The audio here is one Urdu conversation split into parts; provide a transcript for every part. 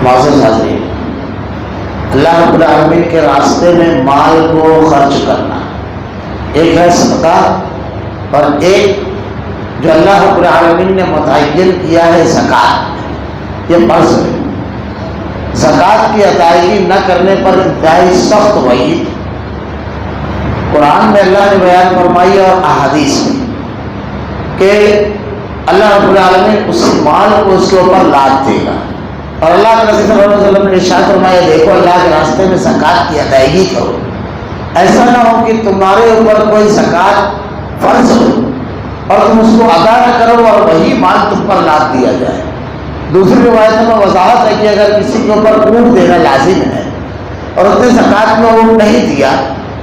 معزز حاضرین، اللہ رب العالمین کے راستے میں مال کو خرچ کرنا ایک ہے صدقہ، اور ایک جو اللہ رب العالمین نے متعین کیا ہے زکوٰۃ، یہ فرض ہے۔ زکوٰۃ کی ادائیگی نہ کرنے پر انتہائی سخت وعید قرآن میں اللہ نے بیان فرمائی اور احادیث میں کہ اللہ رب العالمین اس مال کو اس کے اوپر لاد دے گا۔ اور اللہ کے رسول صلی اللہ علیہ وسلم نے ارشاد فرمایا، دیکھو اللہ کے راستے میں زکوٰۃ کی ادائیگی کرو، ایسا نہ ہو کہ تمہارے اوپر کوئی زکوٰۃ فرض ہو اور تم اس کو ادا نہ کرو اور وہی مال تم پر لاد دیا جائے۔ دوسری روایتوں میں وضاحت ہے کہ اگر کسی کے اوپر اونٹ دینا لازم ہے اور اس نے زکوٰۃ میں اونٹ نہیں دیا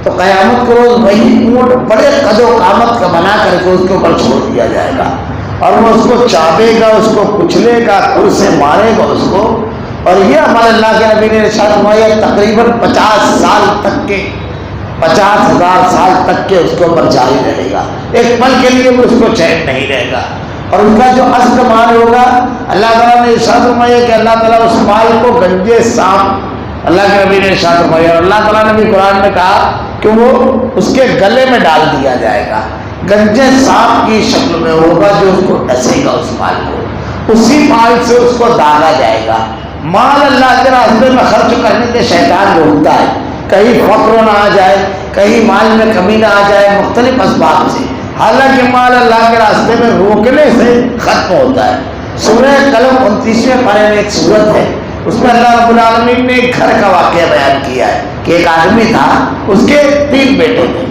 تو قیامت کے روز وہی اونٹ بڑے قد و قامت کا بنا کر کے اس کے اوپر چھوڑ دیا جائے گا، اور وہ اس کو چابے گا، اس کو کچلے گا، کھر سے مارے گا اس کو۔ اور یہ عمل اللہ کے نبی نے ارشاد فرمایا تقریباً 50 سال تک کے 50,000 سال تک کے اس کے اوپر جاری رہے گا، ایک پل کے لیے بھی اس کو چین نہیں رہے گا۔ اور اس کا جو اصل مال ہوگا، اللہ تعالیٰ نے ارشاد فرمایا کہ اللہ تعالیٰ اس مال کو گنجے سانپ، اللہ کے نبی نے ارشاد فرمایا، اور اللہ تعالیٰ نے بھی قرآن میں کہا کہ وہ اس کے گلے میں ڈال دیا جائے گا، گنجے سانپ کی شکل میں ہوگا جو اس کو ڈسے گا، اس مال کو اسی مال سے اس کو داغا جائے گا۔ مال اللہ کے راستے میں خرچ کرنے کے شیطان روکتا ہے، کہیں فقر نہ آ جائے، کہیں مال میں کمی نہ آ جائے، مختلف اسباب سے، حالانکہ مال اللہ کے راستے میں روکنے سے ختم ہوتا ہے۔ سورہ قلم 29ویں پارے میں ایک سورت ہے، اس میں اللہ رب العالمین نے ایک گھر کا واقعہ بیان کیا ہے کہ ایک آدمی تھا، اس کے 3 بیٹے تھے۔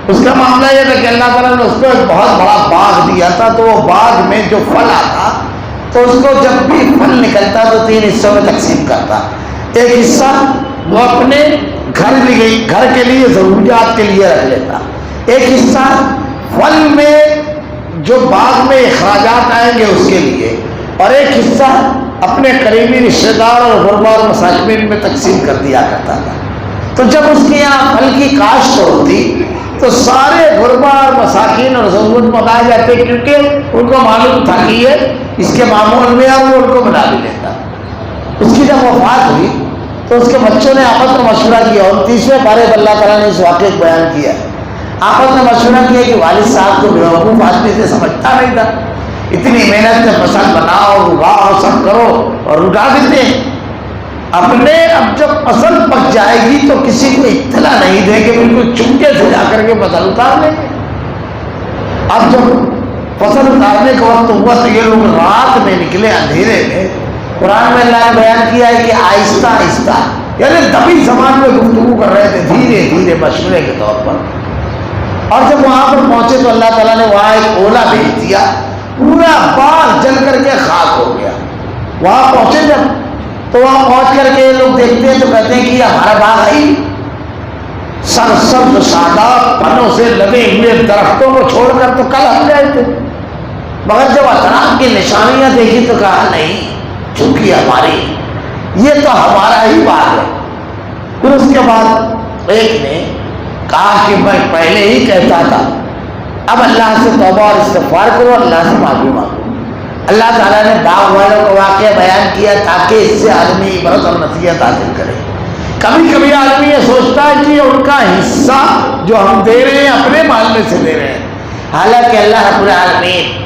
اس کا معاملہ یہ تھا کہ اللہ تعالیٰ نے اس کو ایک بہت بڑا باغ دیا تھا، تو وہ باغ میں جو پھل آتا تو اس کو جب بھی پھل نکلتا تو 3 حصوں میں تقسیم کرتا۔ ایک حصہ وہ اپنے گھر کے لیے ضروریات کے لیے رکھ لیتا، ایک حصہ پھل میں جو باغ میں اخراجات آئیں گے اس کے لیے، اور ایک حصہ اپنے قریبی رشتہ دار اور غربا اور مساکین میں تقسیم کر دیا کرتا تھا۔ تو جب اس کے یہاں پھل کی کاشت ہوتی تو سارے غربا اور مساکین اور ضرورت مند آ جاتے، کیونکہ ان کو معلوم تھا کہ یہ اس کے معمول میں اور وہ ان کو بنا بھی لیتا۔ اس کی جب وفات ہوئی تو اس کے بچوں نے آپس میں مشورہ کیا، اور 30ویں پارے اللہ تعالیٰ نے اس واقعے کو بیان کیا ہے۔ آپس میں مشورہ کیا کہ والد صاحب کو بیوقوف آدمی سے سمجھتا نہیں تھا، اتنی محنت سے فصل بناؤ، اگاؤ، سب کرو اور اگا دیتے ہیں، اپنے اب جب فصل پک جائے گی تو کسی کو اطلاع نہیں دیں گے، بالکل چپکے سے جا کر کے فصل اتار لیں گے۔ اب جب فصل اتارنے کا وقت ہوا تو یہ لوگ رات میں نکلے اندھیرے میں۔ قرآن میں اللہ نے بیان کیا ہے کہ آہستہ آہستہ، یعنی دبی زبان میں گفتگو کر رہے تھے، دھیرے دھیرے مشورے کے طور پر۔ اور جب وہاں پر پہنچے تو اللہ تعالیٰ نے وہاں ایک اولا بھیج دیا، پورا باغ جل کر کے خاک ہو گیا۔ وہاں پہنچے جب تو وہاں پہنچ کر کے لوگ دیکھتے ہیں تو کہتے ہیں کہ یہ ہمارا باغ ہے، سرسبز شاداب پنوں سے لدے ہوئے درختوں کو چھوڑ کر تو کل ہم گئے تھے، مگر جب اطراف کی نشانیاں دیکھی تو کہا نہیں، چونکہ ہماری یہ تو ہمارا ہی باغ ہے۔ پھر اس کے بعد ایک نے کہا کہ میں پہلے ہی کہتا تھا، اب اللہ سے توبہ اور استغفار کرو، اللہ سے معافی مانگو۔ اللہ تعالیٰ نے باغ والوں کا واقعہ بیان کیا تاکہ اس سے آدمی عبرت اور نصیحت حاصل کرے۔ کبھی کبھی آدمی یہ سوچتا ہے کہ ان کا حصہ جو ہم دے رہے ہیں اپنے مال میں سے دے رہے ہیں، حالانکہ اللہ رب العالمین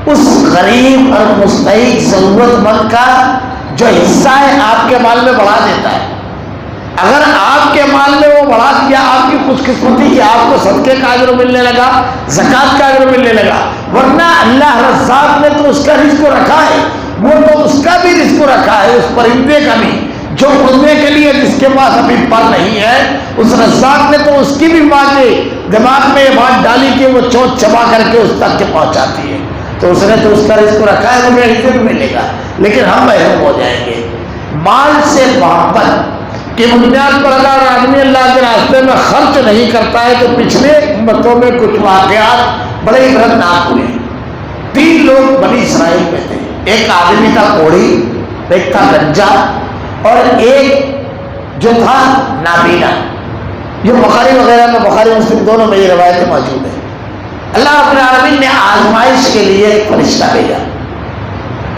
اس غریب اور مستحق ضرورت مند کا جو حصہ ہے آپ کے مال میں بڑھا دیتا ہے۔ اگر آپ کے مال میں وہ بڑھا دیا، آپ کی خوش قسمتی کہ آپ کو صدقے کا اجر ملنے لگا، زکوٰۃ کا اجر ملنے لگا، ورنہ اللہ رزاق نے تو اس کا رزق رکھا ہے، وہ تو اس کا بھی رزق رکھا ہے، اس پرندے کا بھی جو اڑنے کے لیے جس کے پاس ابھی پر نہیں ہے، اس رزاق نے تو اس کی بھی باتیں دماغ میں یہ بات ڈالی کہ وہ چونچ چبا کر کے اس تک کے پہنچاتی ہے، تو اس نے تو اس کا رزق رکھا ہے، مجھے رزق بھی ملے گا، لیکن ہم محروم ہو جائیں گے۔ مال سے محبت کی بنیاد پر اگر آدمی اللہ کے راستے میں خرچ نہیں کرتا ہے تو پچھلے امتوں میں کچھ واقعات بڑے عبرتناک ہوئے۔ 3 لوگ بنی اسرائیل میں تھے، ایک آدمی تھا کوڑھی، ایک تھا گنجا، اور ایک جو تھا نابینا۔ یہ بخاری وغیرہ میں، بخاری مسلم دونوں میں یہ روایتیں موجود ہیں۔ اللہ رب العالمین نے آزمائش کے لیے ایک فرشتہ بھیجا،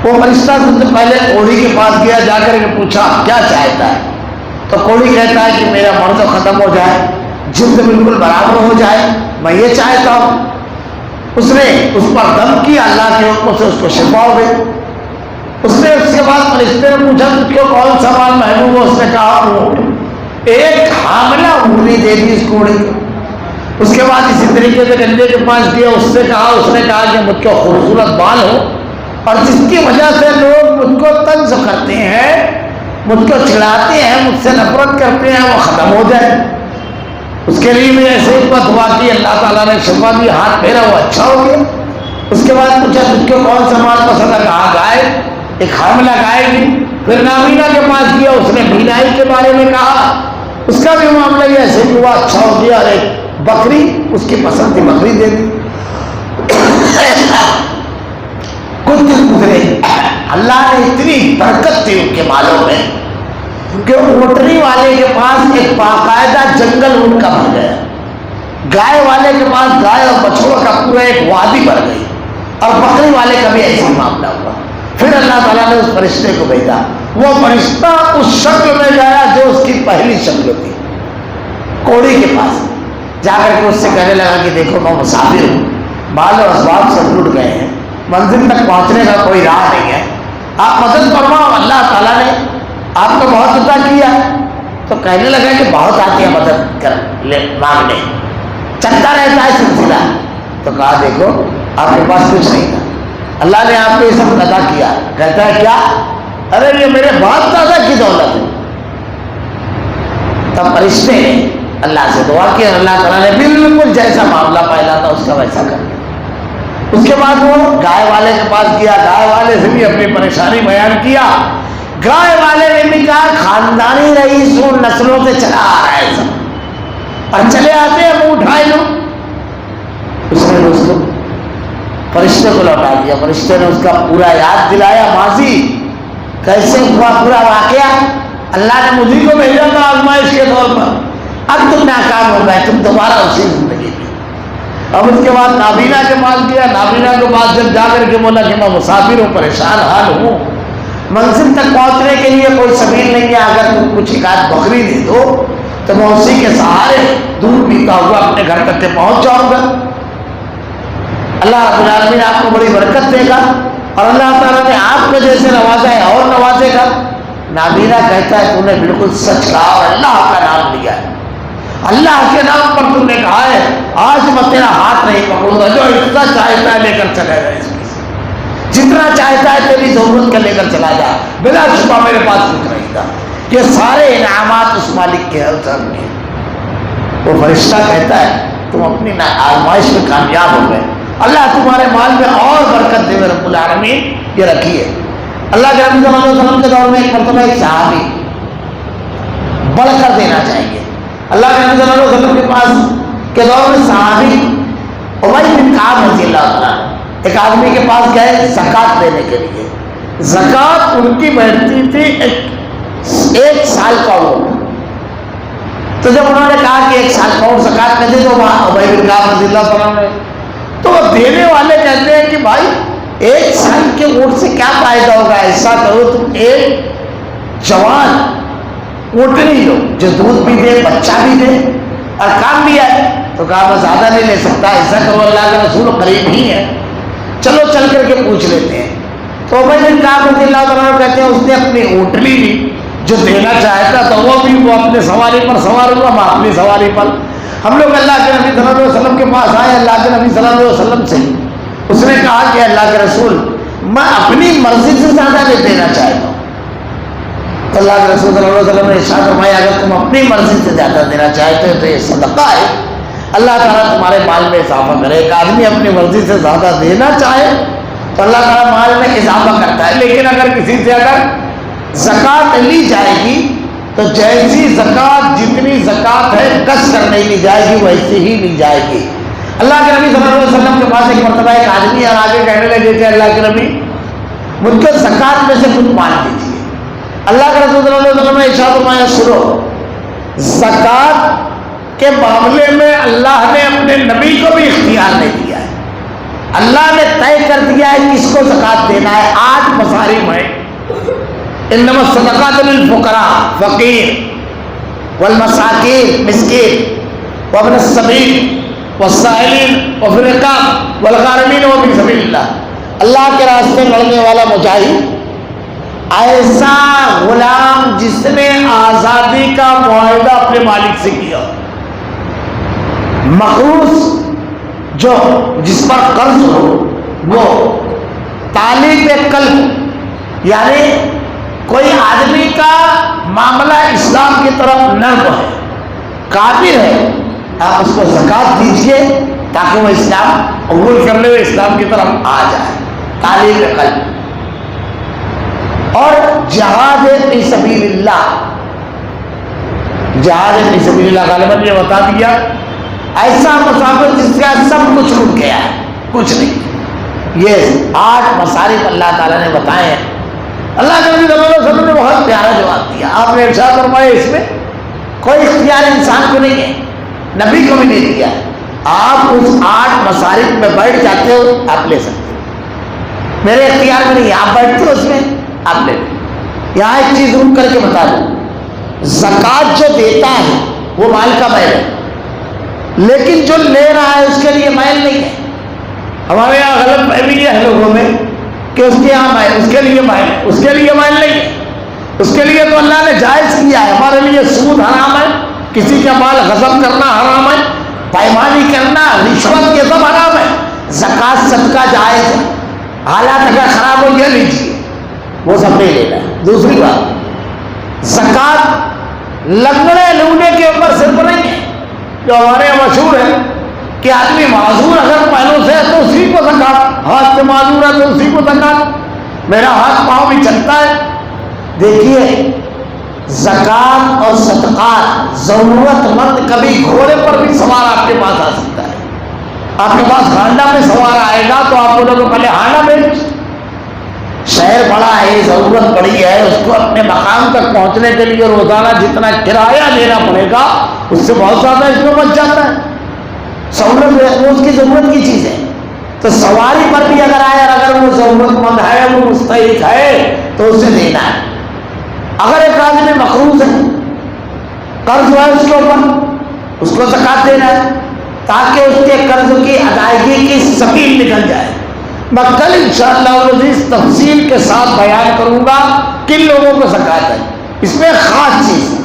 وہ فرشتہ سب سے پہلے کوڑی کے پاس گیا، جا کر کے پوچھا کیا چاہتا ہے؟ تو کوڑی کہتا ہے کہ میرا مرض ختم ہو جائے، جلد بالکل برابر ہو جائے، میں یہ چاہتا ہوں۔ اس نے اس پر دم کیا، اللہ کے حکم سے اس کو شفا ہو گئی۔ اس نے اس کے بعد فرشتے نے پوچھا تجھ کو کون سا مال محبوب ہو؟ اس نے کہا اونٹ۔ ایک حاملہ اونٹنی دے دی اس کوڑی کو۔ اس کے بعد اسی طریقے سے گنجے کے پاس دیا، اس نے کہا کہ مجھ کو خوبصورت بال ہو اور جس کی وجہ سے لوگ مجھ کو طنز کرتے ہیں، مجھ کو چڑھاتے ہیں، مجھ سے نفرت کرتے ہیں، وہ ختم ہو جائے۔ اس کے لیے میں ایسے ہی دعا کی، اللہ تعالیٰ نے شفا دی، ہاتھ پھیرا، وہ اچھا ہو گیا۔ اس کے بعد پوچھا تجھ کو کون سا مال پسند ہے؟ کہا گائے، ایک حاملہ گائے دی۔ پھر نابینا کے پاس گیا، اس نے بینائی کے بارے میں کہا، اس کا بھی معاملہ یہ ایسے ہی ہوا، اچھا ہو گیا۔ اور ایک بکری، اس کی پسند کی بکری دے دی۔ کچھ دن گزرے، اللہ نے اتنی برکت تھی ان کے مالوں میں کہ اونٹنی والے کے پاس ایک باقاعدہ جنگل ان کا بن گیا، گائے والے کے پاس گائے اور بچھڑوں کا پورا ایک وادی بن گئی، اور بکری والے کا بھی ایسا معاملہ ہوا۔ پھر اللہ تعالیٰ نے اس فرشتے کو بھیجا، وہ فرشتہ اس شکل میں گیا جو اس کی پہلی شکل تھی، کوڑی کے پاس جا کر کے اس سے کہنے لگا کہ دیکھو میں مسافر ہوں، مال و اسباب سے ٹوٹ گئے ہیں، منزل تک پہنچنے کا کوئی راہ نہیں ہے، آپ مدد فرماؤ۔ اللہ تعالیٰ نے آپ کو بہت عطا کیا۔ تو کہنے لگا کہ بہت آتی ہے مدد کر مانگنے، چلتا رہتا ہے سلسلہ۔ تو کہا دیکھو آپ کے پاس کچھ نہیں تھا، اللہ نے آپ کو یہ سب عطا کیا۔ کہتا ہے کیا؟ ارے یہ میرے باپ دادا کی دولت ہے۔ تب فرشتے نے اللہ سے دعا کی، اللہ تعالیٰ نے بالکل جیسا معاملہ پہلا تھا اس کا ویسا کر دیا۔ اس کے بعد وہ گائے والے کے پاس گیا، گائے والے سے بھی اپنی پریشانی بیان کیا۔ گائے والے نے بھی کہا خاندانی رئیس ہوں، نسلوں سے چلا آ رہا ہے سب، اور چلے آتے ہیں منہ اٹھائے لو۔ اس نے اس کو فرشتے کو لوٹا دیا، فرشتے نے اس کا پورا یاد دلایا، ماضی کیسے ہوا پورا واقعہ۔ اللہ نے مجھے کو بھیجا تھا آزمائش کے طور پر، اب تم ناکام ہو گئے، تم دوبارہ اسی زندگی میں۔ اب اس کے بعد نابینا کے پاس گیا، نابینا کے پاس جب جا کر کے بولا کہ میں مسافر ہوں، پریشان حال ہوں، منزل تک پہنچنے کے لیے کوئی سبیل نہیں ہے، اگر تم کچھ ایک آدھ بکری دے دو تو میں اسی کے سہارے دودھ پیتا ہوا اپنے گھر تک کے پہنچ جاؤں گا۔ اللہ رب العالمین آپ کو بڑی برکت دے گا، اور اللہ تعالیٰ نے آپ کو جیسے نوازا ہے اور نوازے گا۔ نابینا کہتا ہے تم نے بالکل سچ کہا، اور اللہ کا نام لیا ہے، اللہ کے نام پر تم نے کہا ہے، آج میں تیرا ہاتھ نہیں پکڑوں گا، جو اتنا چاہتا ہے لے کر چلے گا، اس میں سے جتنا چاہتا ہے تیری ضرورت کا لے کر چلا جا، بلا شبہ میرے پاس کچھ نہیں تھا۔ یہ سارے انعامات اس مالک کے حضرت میں۔ وہ فرشتہ کہتا ہے تم اپنی آزمائش میں کامیاب ہو گئے، اللہ تمہارے مال میں اور برکت دے رب العالمین، یہ رکھیے۔ اللہ کے نبی صلی اللہ علیہ وسلم کے دور میں ایک مرتبہ ایک صحابی بڑھ کر دینا چاہیے، اللہ کے نبی صلی اللہ علیہ وسلم کے پاس کے دور میں صحابی ابی بن کعب رضی اللہ عنہ ایک آدمی کے پاس گئے زکوٰۃ دینے کے لیے۔ زکوٰۃ ان کی بیٹھتی تھی ایک سال کا اونٹ۔ تو جب انہوں نے کہا کہ ایک سال کا اونٹ زکوٰۃ میں دے دو ابی بن کعب رضی اللہ عنہ نے، تو وہ دینے والے کہتے ہیں کہ بھائی ایک سال کے اونٹ سے کیا فائدہ ہوگا، ایسا کرو تم ایک جوان اونٹنی لو جو دودھ بھی دے، بچہ بھی دے اور کام بھی آئے۔ تو کہا میں زیادہ نہیں لے سکتا، ایسا کرو اللہ کا رسول قریب ہی ہے، چلو چل کر کے پوچھ لیتے ہیں۔ تو ابی بن کعب رضی اللہ عنہ کہتے ہیں اس نے اپنی اونٹنی لی جو دینا چاہتا تھا، وہ اپنے سواری پر سوار ہوا، میں اپنی سواری پر۔ ہم لوگ اللہ کے نبی صلی اللہ علیہ وسلم کے پاس آئے، اللہ کے نبی صلی اللہ علیہ وسلم سے اس نے کہا کہ اللہ کے رسول میں اپنی مرضی سے زیادہ نہیں دینا چاہتا ہوں۔ تو اللہ کے رسول صلی اللہ علیہ وسلم نے ارشاد فرمایا اگر تم اپنی مرضی سے زیادہ دینا چاہتے ہو تو یہ صدقہ ہے، اللہ تعالیٰ تمہارے مال میں اضافہ کرے۔ ایک آدمی اپنی مرضی سے زیادہ دینا چاہے تو اللہ تعالیٰ مال میں اضافہ کرتا ہے، لیکن اگر کسی سے اگر زکوٰۃ لی جائے گی تو جیسی زکوٰۃ جتنی زکوٰۃ ہے کس کر نہیں لی جائے گی ویسی ہی لی جائے گی۔ اللہ کے نبی صلی اللہ علیہ وسلم کے پاس ایک مرتبہ ایک آدمی اور آگے کہنے لگے کہ اللہ کے نبی مجھ کو زکوٰۃ میں سے کچھ مان دیجیے۔ اللہ کے رسول صلی اللہ علیہ وسلم نے ارشاد فرمایا سنو، زکوٰۃ کے معاملے میں اللہ نے اپنے نبی کو بھی اختیار نہیں دیا ہے، اللہ نے طے کر دیا ہے کس کو زکات دینا ہے. 8 مصارف ہیں. انما الصدقات للفقراء فقیر والمساکین مسکین وابن السبیل والسائلین وفی الرقاب والغارمین وفی سبیل اللہ. اللہ کے راستے میں لڑنے والا مجاہد، ایسا غلام جس نے آزادی کا معاہدہ اپنے مالک سے کیا، مقروض جو جس پر قرض ہو، وہ طالب قلب یعنی کوئی آدمی کا معاملہ اسلام کی طرف نرم ہے، قابل ہے، آپ اس کو زکات دیجئے تاکہ وہ اسلام قبول کر لے، وہ اسلام کی طرف آ جائے. طالب قلب. اور جہاد فی سبیل اللہ، جہاد فی سبیل اللہ غالباً یہ بتا دیا، ایسا مسافر جس کا سب کچھ رک گیا ہے، کچھ نہیں. یہ 8 مصارف اللہ تعالیٰ نے بتائے ہیں. اللہ کے نبی صلی اللہ علیہ وسلم نے بہت پیارا جواب دیا. آپ نے ارشاد فرمایا اس میں کوئی اختیار انسان کو نہیں ہے، نبی کو بھی نہیں دیا. آپ اس 8 مصارف میں بیٹھ جاتے ہو، آپ لے سکتے ہو. میرے اختیار میں نہیں ہے، آپ بیٹھتے ہو اس میں، آپ لے لیں. یہاں ایک چیز ضرور کر کے بتا دوں، زکوٰۃ جو دیتا ہے وہ مال کا میل ہے، لیکن جو لے رہا ہے اس کے لیے میل نہیں ہے. ہمارے یہاں غلط فہمی ہے لوگوں میں کہ اس کے یہاں میل، اس کے لیے میل، اس کے لیے میل نہیں ہے. اس کے لیے تو اللہ نے جائز کیا ہے. ہمارے لیے سود حرام ہے، کسی کا مال غصب کرنا حرام ہے، پیمانی کرنا، رشوت، یہ سب حرام ہے. زکوٰۃ صدقہ جائز ہے. حالات اگر خراب ہو یہ لیجیے، وہ سب نہیں لینا ہے. دوسری بات، زکوٰۃ لنگڑے لونے کے اوپر صرف نہیں ہے جو ہمارے یہاں مشہور ہے کہ آدمی معذور اگر پہلوں سے ہے تو اسی کو زکوٰۃ، ہاتھ سے معذور ہے تو اسی کو زکوٰۃ، میرا ہاتھ پاؤں بھی چلتا ہے. دیکھیے زکوٰۃ اور صدقات، ضرورت مند کبھی گھوڑے پر بھی سوار آپ کے پاس آ سکتا ہے. آپ کے پاس ہانڈا میں سوار آئے گا تو آپ بولو گے پہلے ہانڈا بیچ، شہر بڑا ہے، ضرورت بڑی ہے، اس کو اپنے مقام تک پہنچنے کے لیے روزانہ جتنا کرایہ دینا پڑے گا اس سے بہت زیادہ اس میں بچ جاتا ہے. سہولت اس کی ضرورت کی چیز ہے. تو سواری پر بھی اگر آئے اور اگر وہ ضرورت مند ہے، وہ مستحق ہے تو اسے دینا ہے. اگر ایک آدمی مقروض ہے، قرض ہے اس کے اوپر، اس کو زکوٰۃ دینا ہے تاکہ اس کے قرض کی ادائیگی کی سبیل نکل جائے. میں کل انشاءاللہ اس تفصیل کے ساتھ بیان کروں گا کن لوگوں کو زکوٰۃ ہے. اس میں خاص چیز،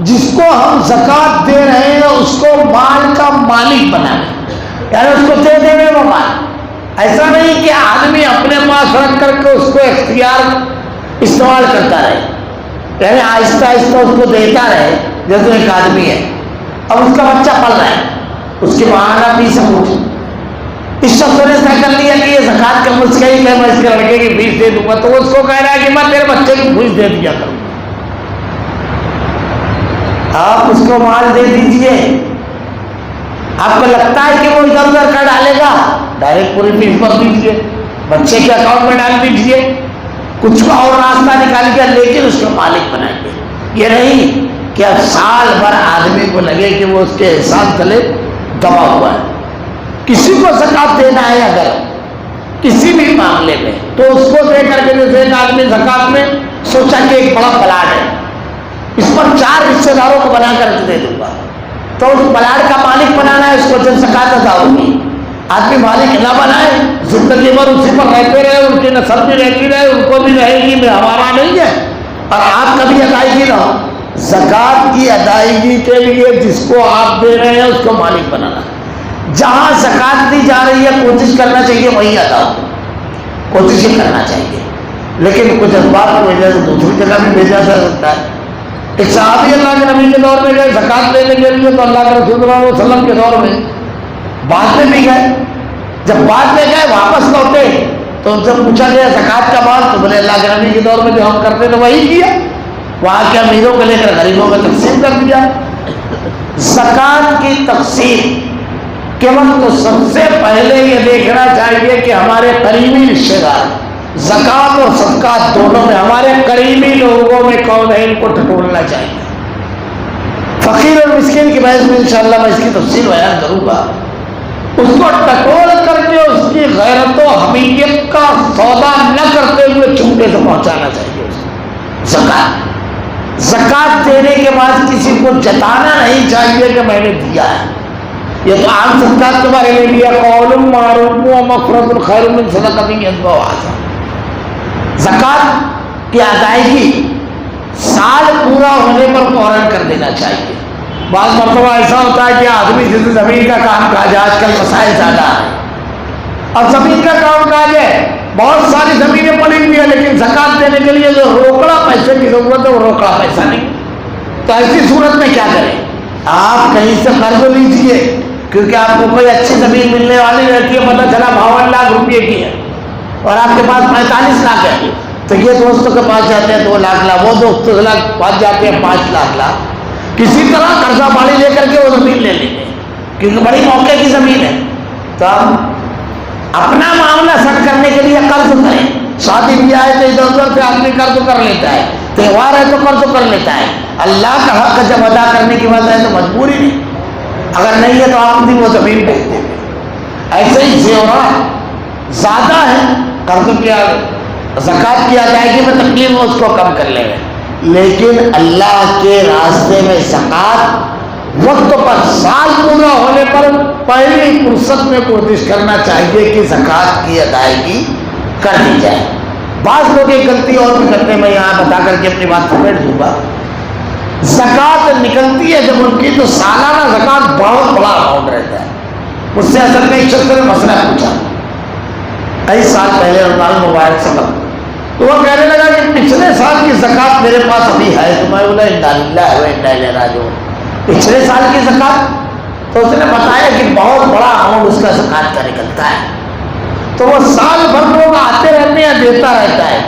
جس کو ہم زکوٰۃ دے رہے ہیں اس کو مال کا مالک بنانا، یعنی اس کو دے دے وہ مال. ایسا نہیں کہ آدمی اپنے پاس رکھ کر کے اس کو اختیار استعمال کرتا رہے، یعنی آہستہ آہستہ اس کو دیتا رہے. جیسے ایک آدمی ہے، اب اس کا بچہ پڑھ رہا ہے، اس کی ماہانہ فیس پوچھ، اس شخص نے طے کر لیا کہ یہ زکوٰۃ کا مستحق ہے، میں اس کے لڑکے کی فیس دے دوں گا، تو اس کو کہہ رہا ہے کہ میں تیرے بچے کی فیس دے دیا کروں. آپ اس کو مال دے دیجئے، آپ کو لگتا ہے کہ وہ ادھر ادھر کر ڈالے گا، ڈائریکٹ پوری فیس پر دیجئے، بچے کے اکاؤنٹ میں ڈال دیجئے، کچھ اور راستہ نکال گیا، لیکن اس کو مالک بنائیں گے. یہ نہیں کہ اب سال بھر آدمی کو لگے کہ وہ اس کے احسان تلے دبا ہوا ہے. کسی کو زکوٰۃ دینا ہے اگر کسی بھی معاملے میں تو اس کو دے کر کے، جیسے ایک آدمی زکوٰۃ میں سوچا کہ ایک بڑا پلاٹ ہے، اس پر 4 رشتے داروں کو بنا کر دے دوں گا، تو اس پلاٹ کا مالک بنانا ہے اس کو، جب زکوٰۃ ادا ہوگی. آدمی مالک نہ بنائے، زندگی بھر اسی پر رہتے رہے، ان کی نسل بھی رہتی رہے، ان کو بھی رہے گی، ہمارا نہیں ہے، اور آپ کبھی ادائیگی نہ ہو. زکوٰۃ کی ادائیگی کے لیے جس کو آپ دے رہے ہیں اس کو مالک بنانا. جہاں زکوٰۃ دی جا رہی ہے کوشش کرنا چاہیے وہیں ادا ہو، کوشش ہی کرنا چاہیے. لیکن کچھ اسباب کی وجہ سے دوسری جگہ بھی بھیجا جا سکتا ہے. ایک صحابی اللہ کے نبی کے دور میں گئے زکوٰۃ لینے کے لیے، تو اللہ کے رسول صلی اللہ علیہ وسلم کے دور میں بعد میں بھی گئے. جب بعد میں گئے واپس لوٹے تو ان سے پوچھا گیا زکوٰۃ کا مال، تو بولے اللہ کے نبی کے دور میں جو ہم کرتے تھے وہی کیا، وہاں کے امیروں کو لے کر غریبوں میں تقسیم کر دیا. زکوٰۃ کی تقسیم کے وقت تو سب سے پہلے یہ دیکھنا چاہیے کہ ہمارے قریبی رشتے دار، زکوٰۃ اور صدقات دونوں میں ہمارے قریبی لوگوں میں کون ہے، ان کو ٹٹولنا چاہیے. فقیر اور مسکین کی بحث میں انشاءاللہ میں اس کی تفصیل بیان کروں گا. اس کو ٹٹول کر کے اس کی غیرت و حمیت کا سودا نہ کرتے ہوئے چونٹے سے پہنچانا چاہیے اس کو۔ زکوٰۃ دینے کے بعد کسی کو جتانا نہیں چاہیے کہ میں نے دیا ہے۔ یہ تو عام صدقات کے بارے میں لیا، قول معروف و مغفرۃ خیر من صدقۃ یتبعها اذى۔ زکوٰۃ کی ادائیگی سال پورا ہونے پر فوراً کر دینا چاہیے۔ بعض مرتبہ ایسا ہوتا ہے کہ آدمی جسے زمین کا کام کاج، آج کل مسائل زیادہ ہیں اور زمین کا کام کاج ہے، بہت ساری زمینیں پڑی ہوئی ہیں، لیکن زکوٰۃ دینے کے لیے جو روکڑا پیسے کی ضرورت ہے وہ روکڑا پیسہ نہیں، تو ایسی صورت میں کیا کریں؟ آپ کہیں سے قرض لیجیے، کیونکہ آپ کو کوئی اچھی زمین ملنے والی رہتی ہے، پتہ چلا 52 لاکھ روپے کی ہے اور آپ کے پاس 45 لاکھ ہے، تو یہ دوستوں کے پاس جاتے ہیں 2 لاکھ، وہ دوستوں کے پاس جاتے ہیں 5 لاکھ، کسی طرح قرضہ پانی لے کر کے وہ زمین لے لیں گے، کیونکہ بڑی موقع کی زمین ہے۔ تو آپ اپنا معاملہ سیٹ کرنے کے لیے قرض کریں۔ شادی بھی آئے تو ادھر ادھر سے آدمی قرض کر لیتا ہے، تہوار ہے تو قرض کر لیتا ہے، اللہ کا حق جب ادا کرنے کی وجہ ہے تو مجبوری نہیں، اگر نہیں ہے تو آپ بھی وہ زمین بیچ دیں گے۔ ایسے ہی زیورات زیادہ ہے، قرض کیا زکوٰۃ کی ادائیگی میں تکلیف اس کو کم کر لیں گے، لیکن اللہ کے راستے میں زکوٰۃ وقت پر سال پورا ہونے پر پہلی فرصت میں کوشش کرنا چاہیے کہ زکوٰۃ کی ادائیگی کر دی جائے۔ بعض لوگ ایک غلطی اور بھی کرتے ہیں، میں یہاں بتا کر کے اپنی بات سمیٹ دوں گا۔ زکوٰۃ نکلتی ہے جب ان کی تو سالانہ زکوٰۃ بہت بڑا اماؤنٹ رہتا ہے۔ مجھ سے اصل میں ایک شخص نے مسئلہ پوچھا کئی سال پہلے، رمضان مبارک سبق، تو وہ کہنے لگا کہ پچھلے سال کی زکوٰۃ میرے پاس ابھی ہے، تو میں بولا انا للہ و انا الیہ راجعون، پچھلے سال کی زکوٰۃ؟ تو اس نے بتایا کہ بہت بڑا اماؤنٹ اس کا زکوٰۃ کا نکلتا ہے، تو وہ سال بھر لوگ آتے رہتے ہیں، دیتا رہتا ہے۔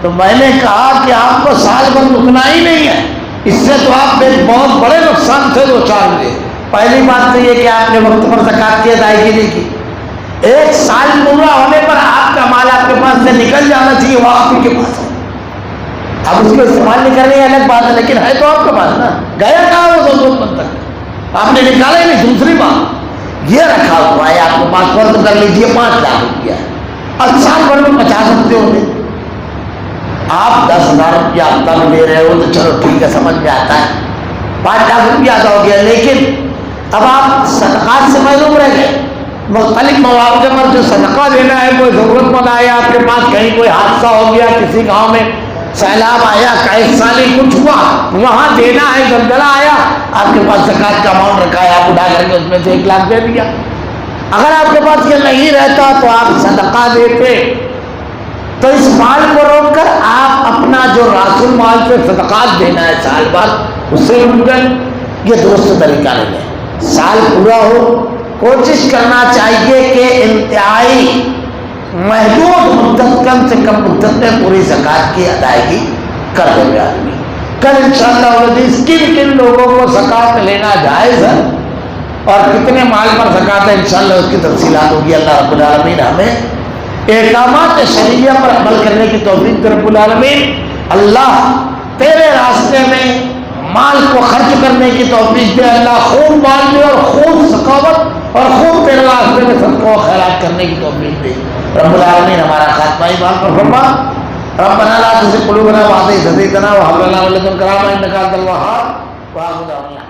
تو میں نے کہا کہ آپ کو سال بھر رکنا ہی نہیں ہے، اس سے تو آپ ایک بہت بڑے نقصان سے دوچار ہوئے۔ پہلی بات تو یہ کہ آپ نے وقت پر زکوٰۃ کی ادائیگی نہیں کی، ایک سال پورا ہونے پر آپ کا مال آپ کے پاس سے نکل جانا چاہیے، وہ آپ ہی کے پاس ہے، اب اس کو استعمال نہیں کرنے کی الگ بات ہے، لیکن ہے تو آپ کے پاس نا، گیا کہاں وہ ضرورت مند تک، آپ نے نکالا ہی نہیں۔ دوسری بات یہ رکھا ہوا ہے آپ کے پاس، فرض کر لیجیے 5 لاکھ روپیہ ہے، اور سال بھر میں 50 ہفتے ہوتے، آپ 10,000 روپیہ ہفتہ میں لے رہے ہو تو چلو ٹھیک ہے، سمجھ میں آتا ہے، 5 لاکھ روپیہ ادا ہو گیا، لیکن اب آپ صدقات سے محروم رہ گئے۔ مختلف مواقع پر جو صدقہ دینا ہے، کوئی ضرورت مند آیا آپ کے پاس، کہیں کوئی حادثہ ہو گیا، کسی گاؤں میں سیلاب آیا، کئی سالی کچھ ہوا، وہاں دینا ہے، زلزلہ آیا، آپ کے پاس زکوٰۃ کا اماؤنٹ رکھا ہے، آپ اٹھا کر کے اس میں سے 1 لاکھ دے دیا۔ اگر آپ کے پاس یہ نہیں رہتا تو آپ صدقہ دیتے، تو اس مال کو روک کر آپ اپنا جو راس المال سے صدقات دینا ہے سال بعد، اس سے رک گئے۔ یہ درست طریقہ نہیں ہے۔ سال پورا ہو، کوشش کرنا چاہیے کہ انتہائی محدود مدت، کم سے کم مدت میں پوری زکوٰۃ کی ادائیگی کر دے گا آدمی۔ کل انشاءاللہ کن کن لوگوں کو زکوٰۃ لینا جائز ہے اور کتنے مال پر زکوٰۃ ہے، انشاءاللہ اس کی تفصیلات ہوگی۔ اللہ رب العالمین ہمیں احکامات شرعیہ پر عمل کرنے کی توفیق دے رب العالمین۔ اللہ تیرے راستے میں مال کو خرچ کرنے کی توفیق دے، اللہ خوب مال دے اور خوب سخاوت اور خوب تیرے راستے میں صدقہ و خیرات کرنے کی توفیق دے رب العالمین۔ ہمارا خاتمہ ایمان پر فرما، ربنا لا تزغ قلوبنا بعد إذ هديتنا وهب لنا من لدنك رحمة إنك أنت الوهاب۔